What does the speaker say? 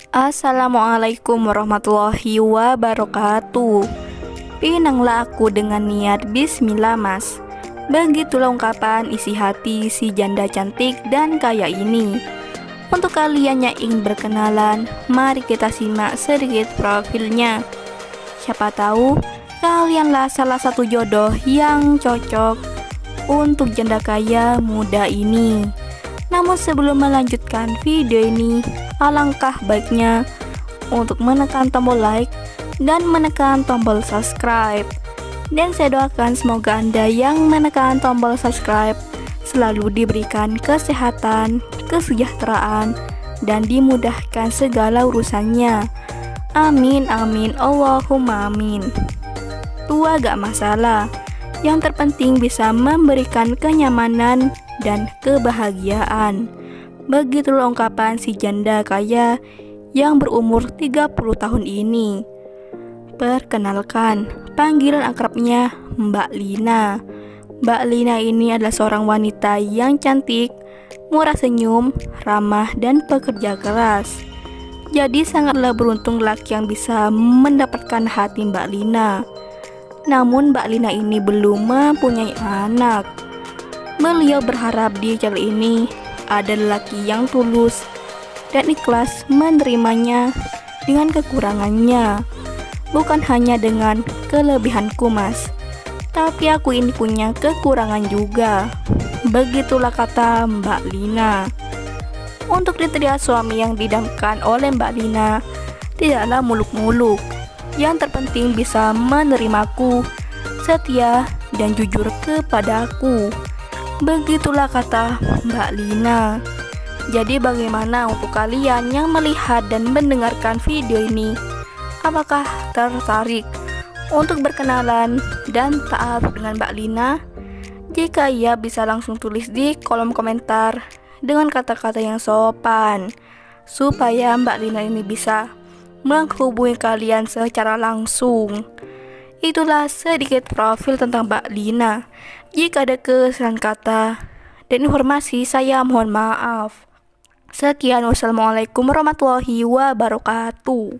Assalamualaikum warahmatullahi wabarakatuh. Pinanglah aku dengan niat bismillah mas. Begitulah ungkapan isi hati si janda cantik dan kaya ini. Untuk kalian yang ingin berkenalan, mari kita simak sedikit profilnya. Siapa tahu kalianlah salah satu jodoh yang cocok untuk janda kaya muda ini. Namun sebelum melanjutkan video ini, alangkah baiknya untuk menekan tombol like dan menekan tombol subscribe. Dan saya doakan semoga Anda yang menekan tombol subscribe selalu diberikan kesehatan, kesejahteraan, dan dimudahkan segala urusannya. Amin amin Allahumma amin. Tua gak masalah, yang terpenting bisa memberikan kenyamanan dan kebahagiaan. Begitulah ungkapan si janda kaya yang berumur 30 tahun ini. Perkenalkan, panggilan akrabnya Mbak Lina. Mbak Lina ini adalah seorang wanita yang cantik, murah senyum, ramah, dan pekerja keras. Jadi sangatlah beruntung laki yang bisa mendapatkan hati Mbak Lina. Namun Mbak Lina ini belum mempunyai anak. Beliau berharap di channel ini ada lelaki yang tulus dan ikhlas menerimanya dengan kekurangannya, bukan hanya dengan kelebihanku mas, tapi aku ini punya kekurangan juga. Begitulah kata Mbak Lina. Untuk kriteria suami yang didamkan oleh Mbak Lina tidaklah muluk-muluk, yang terpenting bisa menerimaku, setia dan jujur kepadaku. Begitulah kata Mbak Lina. Jadi bagaimana untuk kalian yang melihat dan mendengarkan video ini? Apakah tertarik untuk berkenalan dan taat dengan Mbak Lina? Jika iya, bisa langsung tulis di kolom komentar dengan kata-kata yang sopan, supaya Mbak Lina ini bisa menghubungi kalian secara langsung. Itulah sedikit profil tentang Mbak Lina. Jika ada kesalahan kata dan informasi, saya mohon maaf. Sekian, wassalamualaikum warahmatullahi wabarakatuh.